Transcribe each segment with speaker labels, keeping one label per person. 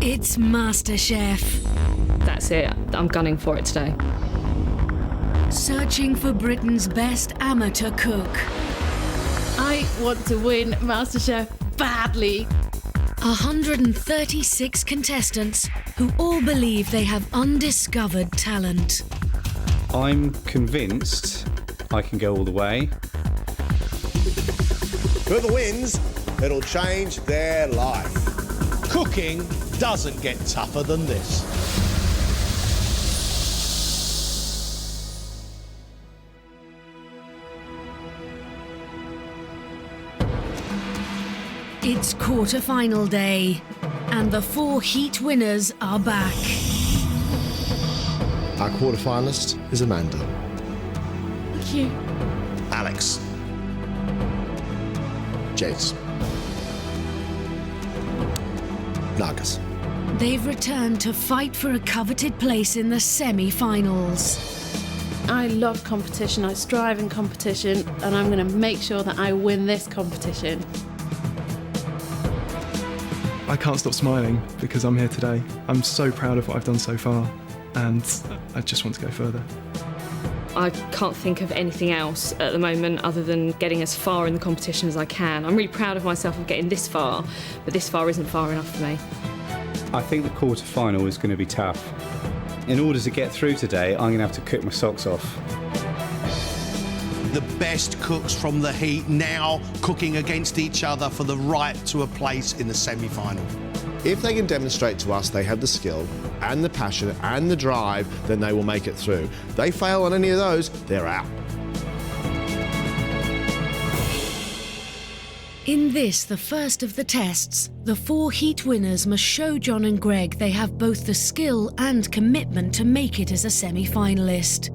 Speaker 1: It's MasterChef.
Speaker 2: That's it. I'm gunning for it today.
Speaker 1: Searching for Britain's best amateur cook.
Speaker 3: I want to win MasterChef badly.
Speaker 1: 136 contestants who all believe they have undiscovered talent.
Speaker 4: I'm convinced I can go all the way.
Speaker 5: Whoever wins, it'll change their life.
Speaker 6: Cooking doesn't get tougher than this.
Speaker 1: It's quarter-final day, and the 4 heat winners are back.
Speaker 5: Our quarterfinalist is Amanda.
Speaker 3: Thank you.
Speaker 5: Alex. Jace. Naris.
Speaker 1: They've returned to fight for a coveted place in the semi-finals.
Speaker 3: I love competition, I strive in competition, and I'm going to make sure that I win this competition.
Speaker 7: I can't stop smiling because I'm here today. I'm so proud of what I've done so far, and I just want to go further.
Speaker 2: I can't think of anything else at the moment other than getting as far in the competition as I can. I'm really proud of myself of getting this far, but this far isn't far enough for me.
Speaker 4: I think the quarter-final is going to be tough. In order to get through today, I'm going to have to cook my socks off.
Speaker 6: The best cooks from the heat now cooking against each other for the right to a place in the semi-final.
Speaker 5: If they can demonstrate to us they have the skill and the passion and the drive, then they will make it through. They fail on any of those, they're out.
Speaker 1: In this, the first of the tests, the 4 heat winners must show John and Greg they have both the skill and commitment to make it as a semi-finalist.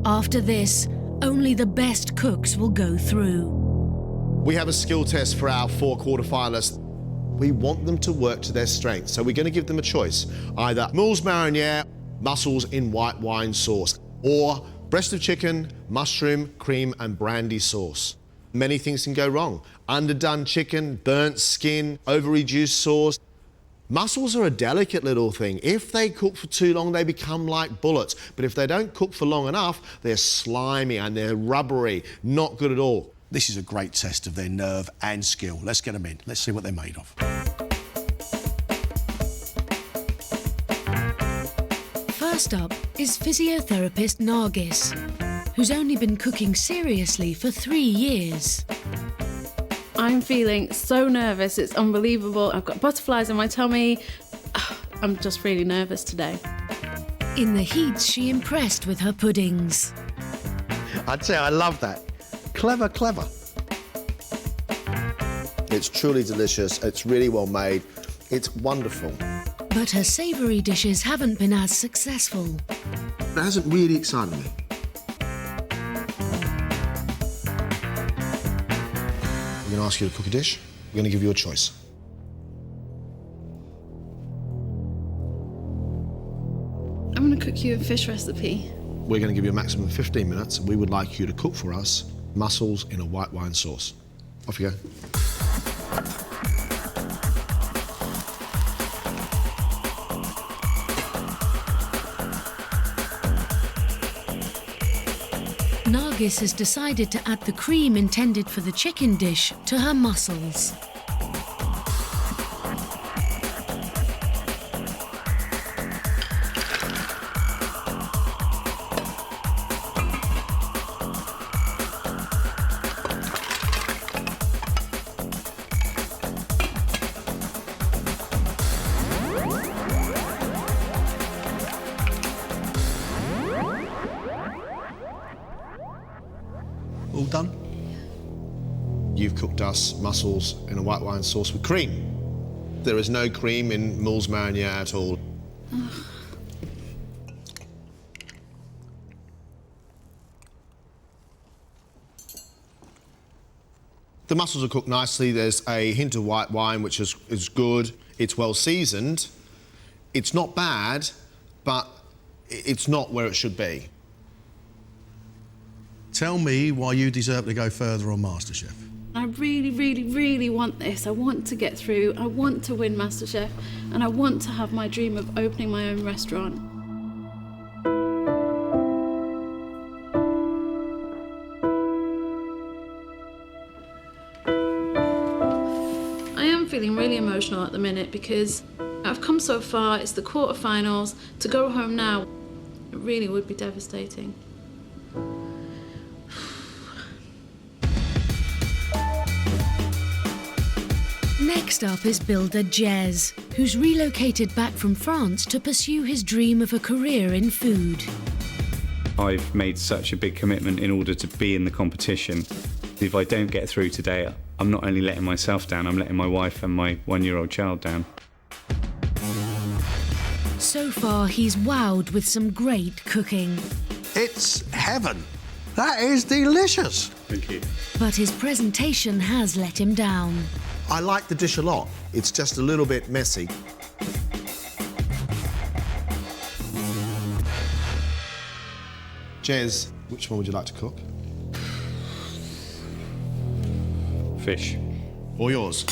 Speaker 1: After this, only the best cooks will go through.
Speaker 5: We have a skill test for our 4 quarterfinalists. We want them to work to their strengths, so we're going to give them a choice. Either mussels mariniere, mussels in white wine sauce, or breast of chicken, mushroom, cream and brandy sauce. Many things can go wrong. Underdone chicken, burnt skin, over-reduced sauce. Mussels are a delicate little thing. If they cook for too long, they become like bullets. But if they don't cook for long enough, they're slimy and they're rubbery. Not good at all.
Speaker 6: This is a great test of their nerve and skill. Let's get them in. Let's see what they're made of.
Speaker 1: First up is physiotherapist Naris, who's only been cooking seriously for 3 years.
Speaker 3: I'm feeling so nervous, it's unbelievable. I've got butterflies in my tummy. I'm just really nervous today.
Speaker 1: In the heats, she impressed with her puddings.
Speaker 6: I'd say I love that. Clever, clever.
Speaker 5: It's truly delicious. It's really well made. It's wonderful.
Speaker 1: But her savoury dishes haven't been as successful.
Speaker 5: It hasn't really excited me. We're going to ask you to cook a dish. We're going to give you a choice.
Speaker 3: I'm going to cook you a fish recipe.
Speaker 5: We're going to give you a maximum of 15 minutes, and we would like you to cook for us mussels in a white wine sauce. Off you go.
Speaker 1: Naris has decided to add the cream intended for the chicken dish to her mussels.
Speaker 6: All done?
Speaker 5: You've cooked us mussels in a white wine sauce with cream. There is no cream in mussels mariniere at all. The mussels are cooked nicely. There's a hint of white wine, which is good. It's well seasoned. It's not bad, but it's not where it should be.
Speaker 6: Tell me why you deserve to go further on MasterChef.
Speaker 3: I really, really, really want this. I want to get through. I want to win MasterChef, and I want to have my dream of opening my own restaurant. I am feeling really emotional at the minute because I've come so far. It's the quarterfinals. To go home now, it really would be devastating.
Speaker 1: Next up is builder Jez, who's relocated back from France to pursue his dream of a career in food.
Speaker 4: I've made such a big commitment in order to be in the competition. If I don't get through today, I'm not only letting myself down, I'm letting my wife and my one-year-old child down.
Speaker 1: So far, he's wowed with some great cooking.
Speaker 6: It's heaven. That is delicious.
Speaker 4: Thank you.
Speaker 1: But his presentation has let him down.
Speaker 5: I like the dish a lot. It's just a little bit messy. Jez, which one would you like to cook?
Speaker 4: Fish.
Speaker 5: Or yours?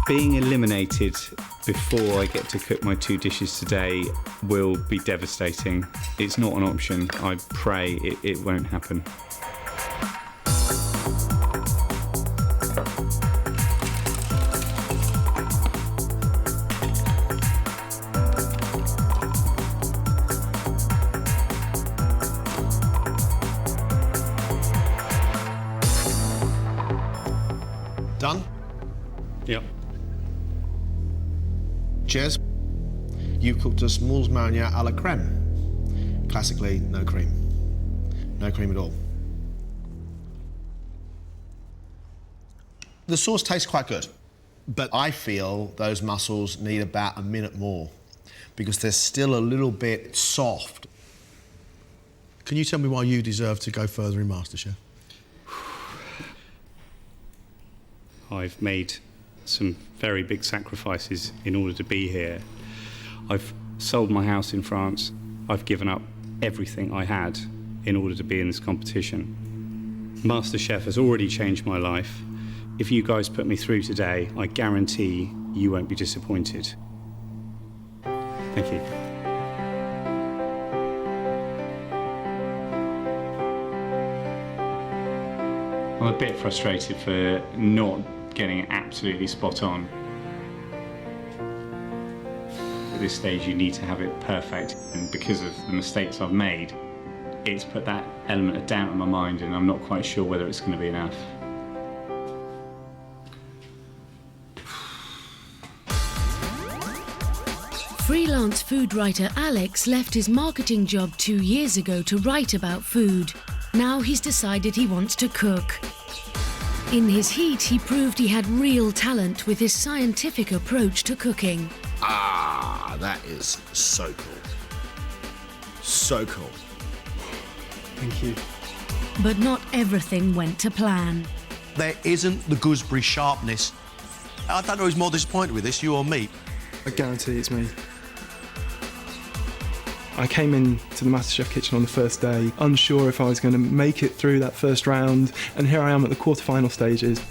Speaker 4: Being eliminated before I get to cook my 2 dishes today will be devastating. It's not an option. I pray it won't happen.
Speaker 5: Done?
Speaker 4: Yep.
Speaker 5: Jez, you've cooked us moules marinière à la crème. Classically, no cream. No cream at all. The sauce tastes quite good, but I feel those mussels need about a minute more because they're still a little bit soft.
Speaker 6: Can you tell me why you deserve to go further in MasterChef?
Speaker 4: I've made some very big sacrifices in order to be here. I've sold my house in France. I've given up everything I had in order to be in this competition. MasterChef has already changed my life. If you guys put me through today, I guarantee you won't be disappointed. Thank you. I'm a bit frustrated for not getting it absolutely spot on. At this stage, you need to have it perfect, and because of the mistakes I've made, it's put that element of doubt in my mind, and I'm not quite sure whether it's going to be enough.
Speaker 1: Freelance food writer Alex left his marketing job 2 years ago to write about food. Now he's decided he wants to cook. In his heat, he proved he had real talent with his scientific approach to cooking.
Speaker 5: Ah, that is so cool. So cool.
Speaker 7: Thank you.
Speaker 1: But not everything went to plan.
Speaker 6: There isn't the gooseberry sharpness. I don't know who's more disappointed with this, you or me.
Speaker 7: I guarantee it's me. I came into the MasterChef kitchen on the first day, unsure if I was going to make it through that first round, and here I am at the quarterfinal stages.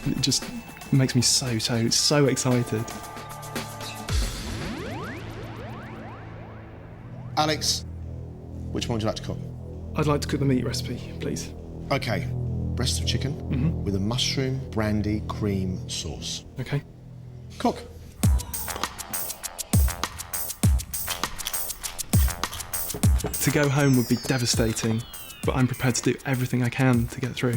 Speaker 7: It just makes me so excited.
Speaker 5: Alex, which one would you like to cook?
Speaker 7: I'd like to cook the meat recipe, please.
Speaker 5: Okay, breast of chicken with a mushroom brandy cream sauce.
Speaker 7: Okay.
Speaker 5: Cook.
Speaker 7: To go home would be devastating, but I'm prepared to do everything I can to get through.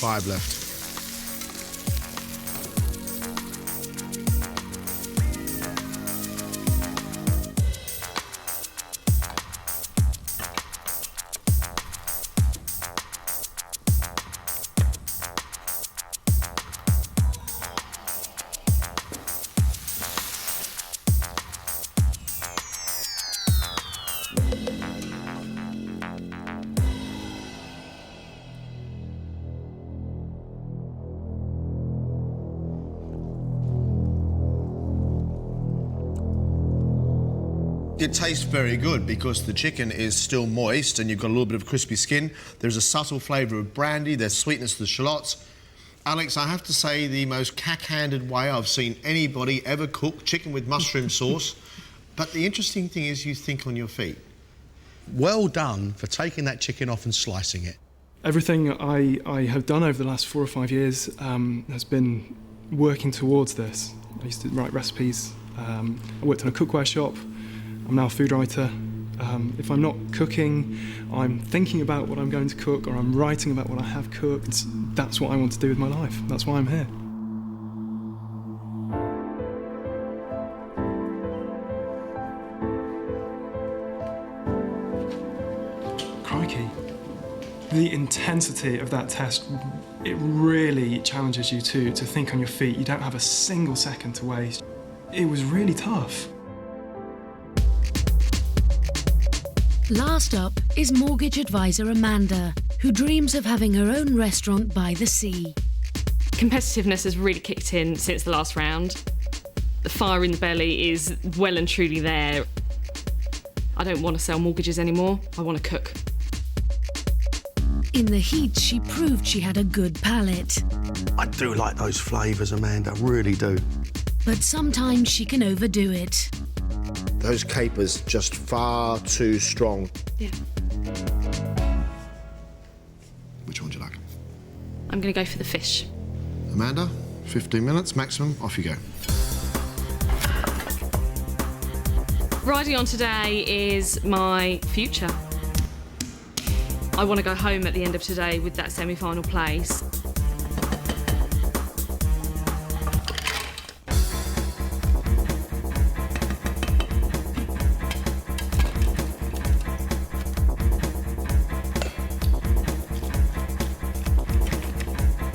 Speaker 5: Five left. It tastes very good because the chicken is still moist and you've got a little bit of crispy skin. There's a subtle flavour of brandy, there's sweetness to the shallots. Alex, I have to say the most cack-handed way I've seen anybody ever cook chicken with mushroom sauce. But the interesting thing is you think on your feet.
Speaker 6: Well done for taking that chicken off and slicing it.
Speaker 7: Everything I have done over the last 4 or 5 years has been working towards this. I used to write recipes. I worked in a cookware shop. I'm now a food writer. If I'm not cooking, I'm thinking about what I'm going to cook, or I'm writing about what I have cooked. That's what I want to do with my life. That's why I'm here. Crikey. The intensity of that test, it really challenges you to think on your feet. You don't have a single second to waste. It was really tough.
Speaker 1: Last up is mortgage advisor Amanda, who dreams of having her own restaurant by the sea.
Speaker 2: Competitiveness has really kicked in since the last round. The fire in the belly is well and truly there. I don't want to sell mortgages anymore, I want to cook.
Speaker 1: In the heat, she proved she had a good palate.
Speaker 6: I do like those flavours, Amanda, really do.
Speaker 1: But sometimes she can overdo it.
Speaker 5: Those capers just far too strong.
Speaker 2: Yeah.
Speaker 5: Which one do you like?
Speaker 2: I'm going to go for the fish.
Speaker 5: Amanda, 15 minutes maximum, off you go.
Speaker 2: Riding on today is my future. I want to go home at the end of today with that semi-final place.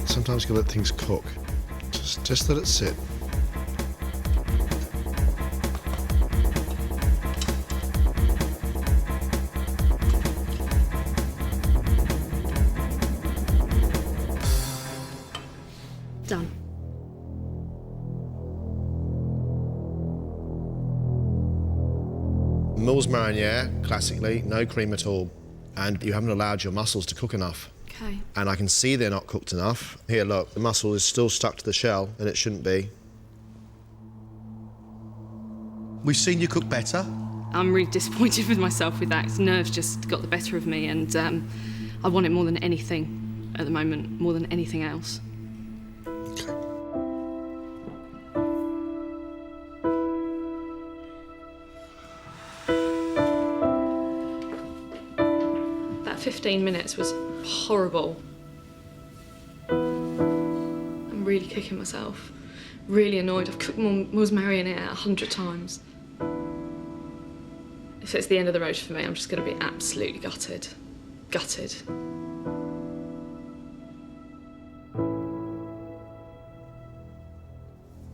Speaker 5: Sometimes you gotta let things cook. Just let it sit.
Speaker 2: Done.
Speaker 5: Mussels mariniere, classically, no cream at all. And you haven't allowed your mussels to cook enough.
Speaker 2: Okay.
Speaker 5: And I can see they're not cooked enough. Here, look, the mussel is still stuck to the shell, and it shouldn't be.
Speaker 6: We've seen you cook better.
Speaker 2: I'm really disappointed with myself with that. 'Cause nerves just got the better of me, and I want it more than anything at the moment, more than anything else. That 15 minutes was horrible. I'm really kicking myself. Really annoyed. I've cooked Mussels mariniere 100 times. If it's the end of the road for me, I'm just going to be absolutely gutted. Gutted.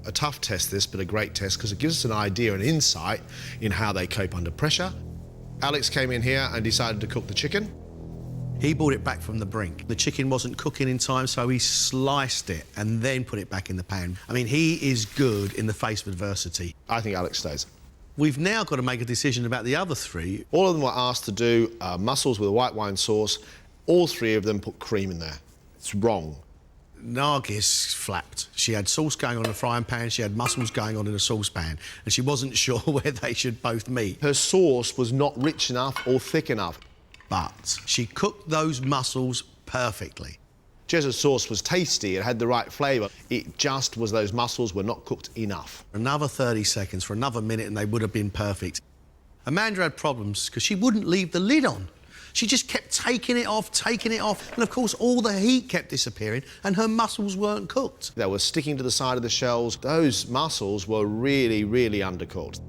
Speaker 5: A tough test, this, but a great test because it gives us an idea, an insight in how they cope under pressure. Alex came in here and decided to cook the chicken.
Speaker 6: He brought it back from the brink. The chicken wasn't cooking in time, so he sliced it and then put it back in the pan. I mean, he is good in the face of adversity.
Speaker 5: I think Alex stays.
Speaker 6: We've now got to make a decision about the other three.
Speaker 5: All of them were asked to do mussels with a white wine sauce. All three of them put cream in there. It's wrong.
Speaker 6: Naris flapped. She had sauce going on in a frying pan, she had mussels going on in a saucepan, and she wasn't sure where they should both meet.
Speaker 5: Her sauce was not rich enough or thick enough.
Speaker 6: But she cooked those mussels perfectly.
Speaker 5: Jez's sauce was tasty, it had the right flavour. It just was those mussels were not cooked enough.
Speaker 6: Another 30 seconds for another minute and they would have been perfect. Amanda had problems because she wouldn't leave the lid on. She just kept taking it off, and of course all the heat kept disappearing and her mussels weren't cooked.
Speaker 5: They were sticking to the side of the shells. Those mussels were really, really undercooked.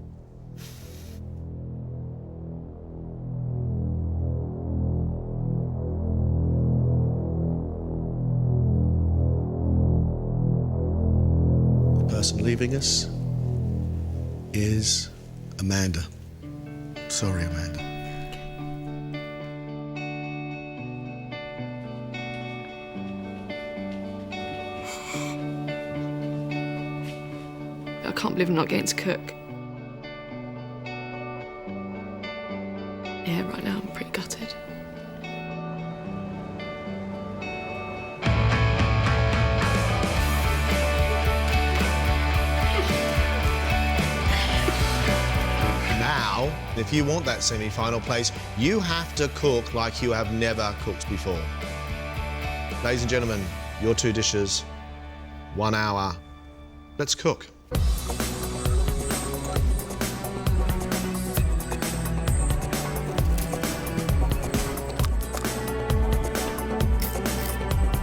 Speaker 6: The person leaving us is Amanda. Sorry, Amanda.
Speaker 2: I can't believe I'm not getting to cook. Yeah, right now I'm pretty gutted.
Speaker 5: Now, if you want that semi-final place, you have to cook like you have never cooked before. Ladies and gentlemen, your 2 dishes, 1 hour. Let's cook.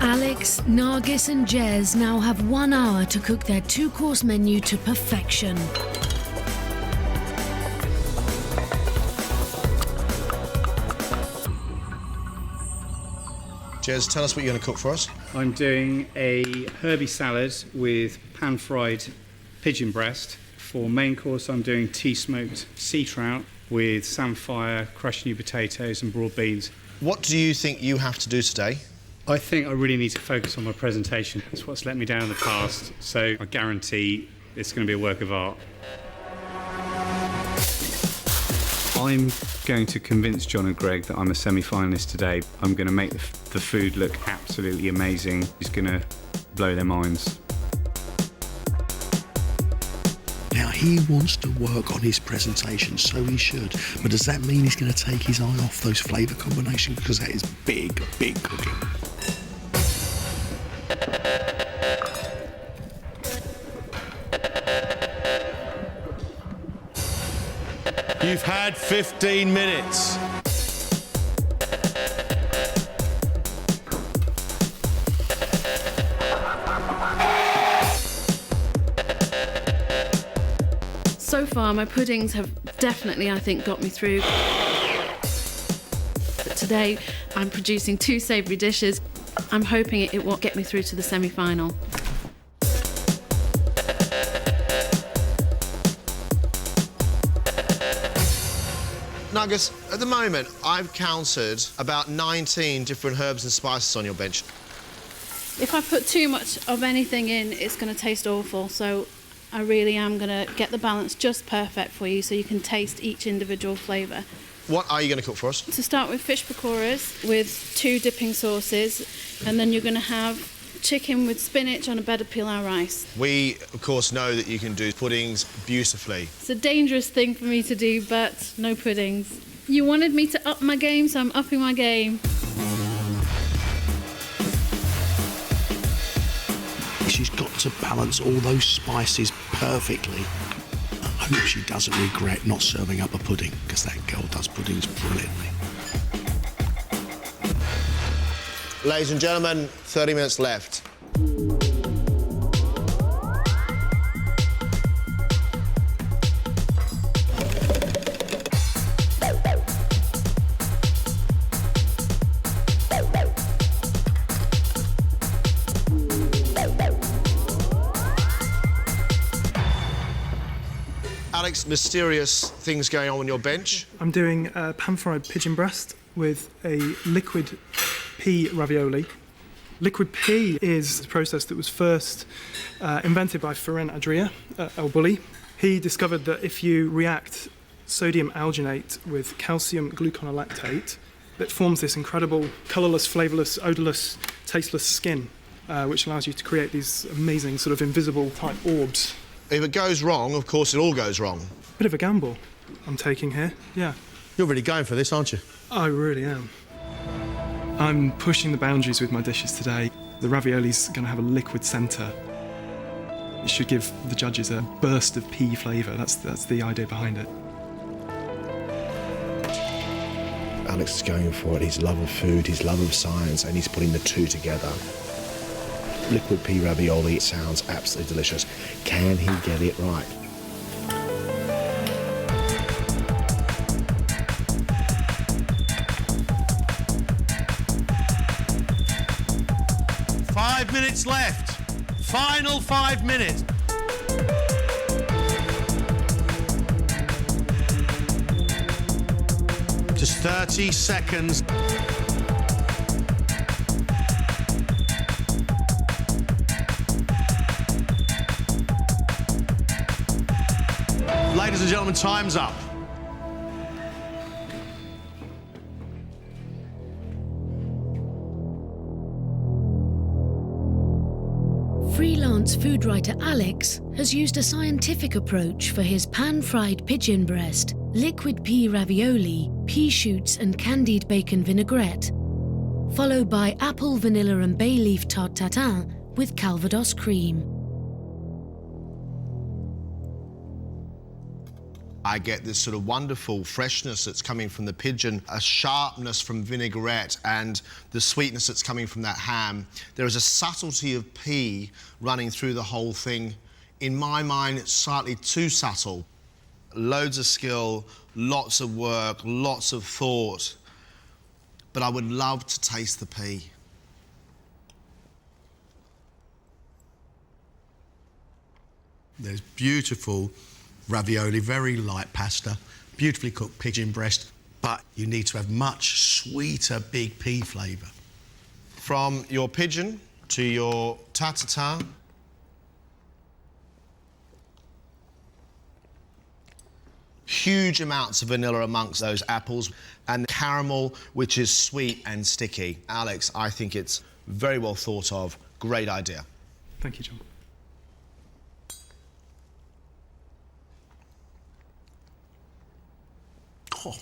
Speaker 1: Alex, Nargis and Jez now have 1 hour to cook their 2-course menu to perfection.
Speaker 5: Jez, tell us what you're going to cook for us.
Speaker 4: I'm doing a herby salad with pan-fried pigeon breast. For main course, I'm doing tea-smoked sea trout with samphire, crushed new potatoes and broad beans.
Speaker 5: What do you think you have to do today?
Speaker 4: I think I really need to focus on my presentation. It's what's let me down in the past, so I guarantee it's going to be a work of art. I'm going to convince John and Greg that I'm a semi-finalist today. I'm going to make the food look absolutely amazing. It's going to blow their minds.
Speaker 6: Now, he wants to work on his presentation, so he should. But does that mean he's going to take his eye off those flavour combinations? Because that is big, big cooking.
Speaker 5: You've had 15 minutes.
Speaker 3: So far, my puddings have definitely, I think, got me through. But today, I'm producing 2 savoury dishes. I'm hoping it will get me through to the semi-final.
Speaker 5: Nuggets, at the moment, I've counted about 19 different herbs and spices on your bench.
Speaker 3: If I put too much of anything in, it's going to taste awful. So I really am going to get the balance just perfect for you so you can taste each individual flavour.
Speaker 5: What are you going to cook for us?
Speaker 3: To start with, fish pakoras with 2 dipping sauces, and then you're going to have chicken with spinach on a bed of pilau rice.
Speaker 5: We, of course, know that you can do puddings beautifully.
Speaker 3: It's a dangerous thing for me to do, but no puddings. You wanted me to up my game, so I'm upping my game.
Speaker 6: She's got to balance all those spices perfectly. I hope she doesn't regret not serving up a pudding, because that girl does puddings brilliantly.
Speaker 5: Ladies and gentlemen, 30 minutes left. Alex, mysterious things going on your bench.
Speaker 7: I'm doing pan-fried pigeon breast with a liquid pea ravioli. Liquid pea is a process that was first invented by Ferran Adrià at El Bulli. He discovered that if you react sodium alginate with calcium gluconolactate, it forms this incredible colourless, flavourless, odourless, tasteless skin, which allows you to create these amazing sort of invisible type orbs.
Speaker 5: If it goes wrong, of course, it all goes wrong.
Speaker 7: Bit of a gamble I'm taking here, yeah.
Speaker 5: You're really going for this, aren't you?
Speaker 7: I really am. I'm pushing the boundaries with my dishes today. The ravioli's going to have a liquid centre. It should give the judges a burst of pea flavour. That's the idea behind it.
Speaker 5: Alex is going for it. His love of food, his love of science, and he's putting the 2 together. Liquid pea ravioli sounds absolutely delicious. Can he get it right?
Speaker 6: Five minutes left. Final 5 minutes. Just 30 seconds. Ladies and gentlemen, time's up.
Speaker 1: Freelance food writer Alex has used a scientific approach for his pan-fried pigeon breast, liquid pea ravioli, pea shoots and candied bacon vinaigrette, followed by apple, vanilla and bay leaf tarte tatin with Calvados cream.
Speaker 5: I get this sort of wonderful freshness that's coming from the pigeon, a sharpness from vinaigrette, and the sweetness that's coming from that ham. There is a subtlety of pea running through the whole thing. In my mind, it's slightly too subtle. Loads of skill, lots of work, lots of thought. But I would love to taste the pea.
Speaker 6: There's beautiful ravioli, very light pasta, beautifully cooked pigeon breast, but you need to have much sweeter big pea flavour.
Speaker 5: From your pigeon to your tarte tatin, huge amounts of vanilla amongst those apples, and caramel, which is sweet and sticky. Alex, I think it's very well thought of. Great idea.
Speaker 7: Thank you, John.
Speaker 6: Oh.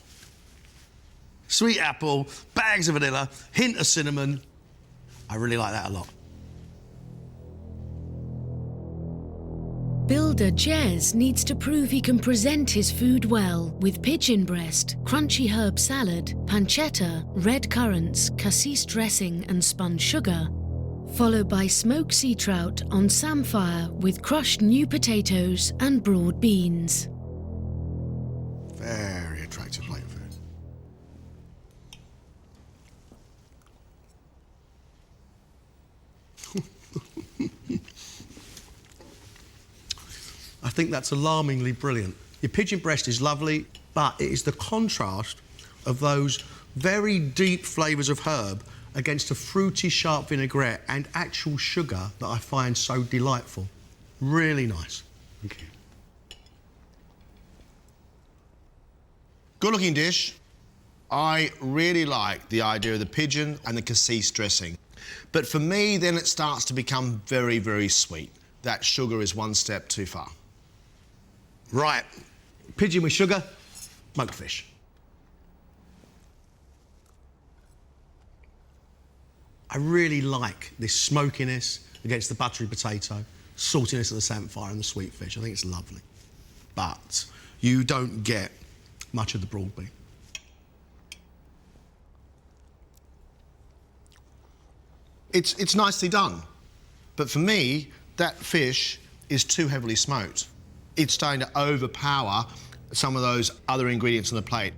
Speaker 6: Sweet apple, bags of vanilla, hint of cinnamon. I really like that a lot.
Speaker 1: Builder Jez needs to prove he can present his food well with pigeon breast, crunchy herb salad, pancetta, red currants, cassis dressing and spun sugar, followed by smoked sea trout on samphire with crushed new potatoes and broad beans.
Speaker 6: Very attractive plate of food. I think that's alarmingly brilliant. Your pigeon breast is lovely, but it is the contrast of those very deep flavours of herb against a fruity, sharp vinaigrette and actual sugar that I find so delightful. Really nice.
Speaker 4: Okay.
Speaker 5: Good-looking dish. I really like the idea of the pigeon and the cassis dressing. But for me, then it starts to become very, very sweet. That sugar is one step too far.
Speaker 6: Right, pigeon with sugar, smoked fish. I really like this smokiness against the buttery potato, saltiness of the samphire and the sweet fish. I think it's lovely. But you don't get much of the broad bean.
Speaker 5: It's nicely done. But for me, that fish is too heavily smoked. It's starting to overpower some of those other ingredients on the plate.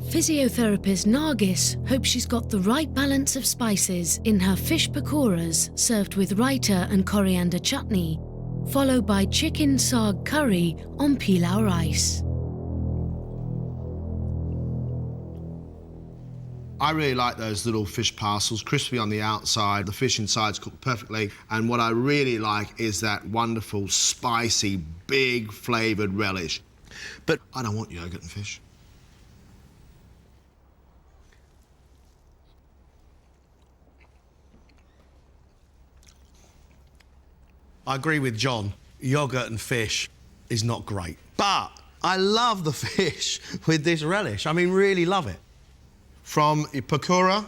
Speaker 1: Physiotherapist Naris hopes she's got the right balance of spices in her fish pakoras served with raita and coriander chutney, followed by chicken saag curry on pilau rice.
Speaker 5: I really like those little fish parcels, crispy on the outside, the fish inside's cooked perfectly, and what I really like is that wonderful, spicy, big flavoured relish. But I don't want yoghurt and fish.
Speaker 6: I agree with John. Yoghurt and fish is not great. But I love the fish with this relish. I mean, really love it.
Speaker 5: From your pakora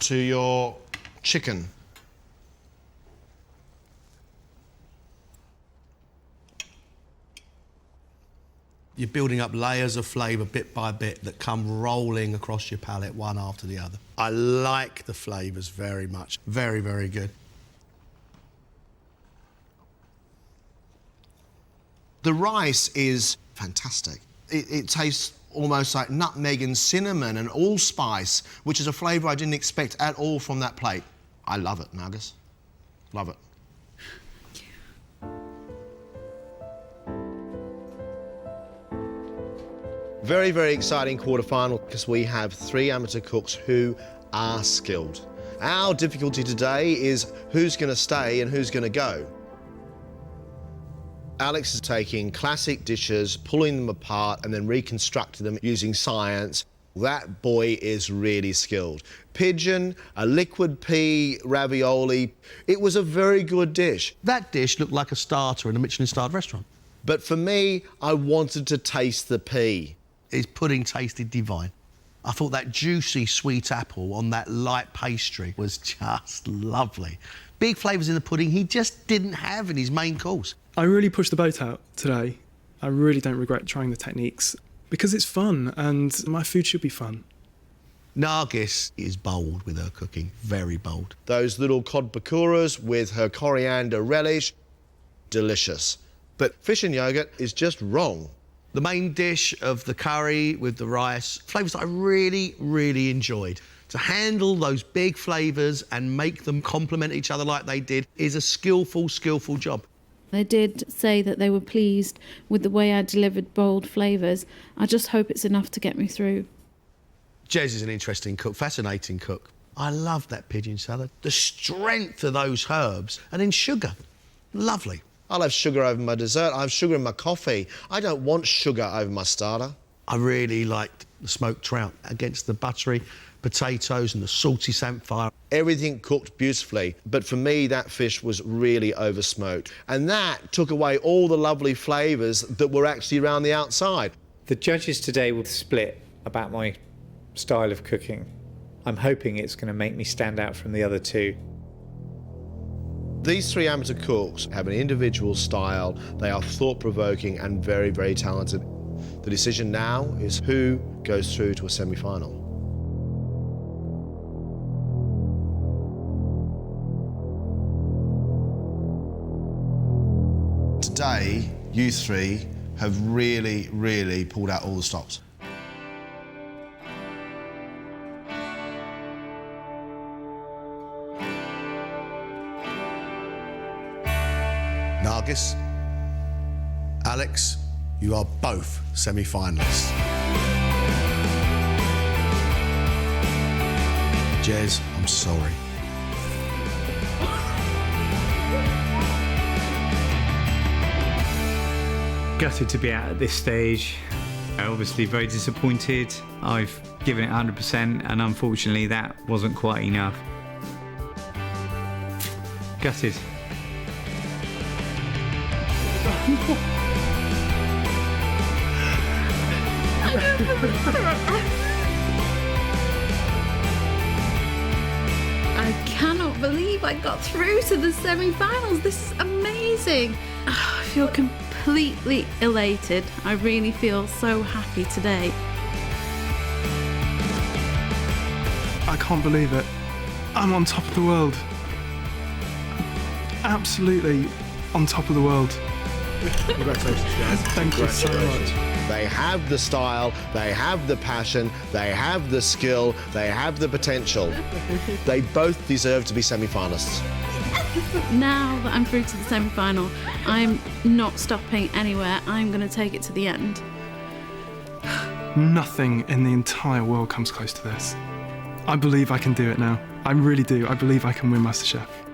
Speaker 5: to your chicken.
Speaker 6: You're building up layers of flavour bit by bit that come rolling across your palate one after the other. I like the flavours very much. Very, very good.
Speaker 5: The rice is fantastic. It tastes almost like nutmeg and cinnamon and allspice, which is a flavour I didn't expect at all from that plate. I love it, Naris. Love it. Very, very exciting quarterfinal because we have 3 amateur cooks who are skilled. Our difficulty today is who's going to stay and who's going to go. Alex is taking classic dishes, pulling them apart and then reconstructing them using science. That boy is really skilled. Pigeon, a liquid pea ravioli. It was a very good dish.
Speaker 6: That dish looked like a starter in a Michelin-starred restaurant.
Speaker 5: But for me, I wanted to taste the pea.
Speaker 6: His pudding tasted divine. I thought that juicy sweet apple on that light pastry was just lovely. Big flavours in the pudding he just didn't have in his main course.
Speaker 7: I really pushed the boat out today. I really don't regret trying the techniques because it's fun and my food should be fun.
Speaker 6: Naris is bold with her cooking, very bold.
Speaker 5: Those little cod pakoras with her coriander relish, delicious. But fish and yoghurt is just wrong.
Speaker 6: The main dish of the curry with the rice, flavours that I really, really enjoyed. To handle those big flavours and make them complement each other like they did is a skillful, skillful job.
Speaker 3: They did say that they were pleased with the way I delivered bold flavours. I just hope it's enough to get me through.
Speaker 6: Jez is an interesting cook, fascinating cook. I love that pigeon salad. The strength of those herbs and then sugar. Lovely.
Speaker 5: I'll have sugar over my dessert. I have sugar in my coffee. I don't want sugar over my starter.
Speaker 6: I really liked the smoked trout against the buttery potatoes and the salty samphire.
Speaker 5: Everything cooked beautifully, but for me, that fish was really over-smoked. And that took away all the lovely flavours that were actually around the outside.
Speaker 8: The judges today will split about my style of cooking. I'm hoping it's going to make me stand out from the other two.
Speaker 5: These three amateur cooks have an individual style. They are thought-provoking and very, very talented. The decision now is who goes through to a semi-final. Today, you three have really, really pulled out all the stops. Naris, Alex, you are both semi-finalists. Jez, I'm sorry.
Speaker 9: Gutted to be out at this stage. Obviously very disappointed. I've given it 100% and unfortunately that wasn't quite enough. Gutted.
Speaker 3: I cannot believe I got through to the semi-finals. This is amazing. I feel completely elated. I really feel so happy today.
Speaker 7: I can't believe it. I'm on top of the world. Absolutely on top of the world.
Speaker 5: Congratulations, guys.
Speaker 7: Thank you so much.
Speaker 5: They have the style, they have the passion, they have the skill, they have the potential. They both deserve to be semi-finalists.
Speaker 3: Now that I'm through to the semi-final, I'm not stopping anywhere. I'm going to take it to the end.
Speaker 7: Nothing in the entire world comes close to this. I believe I can do it now. I really do. I believe I can win MasterChef.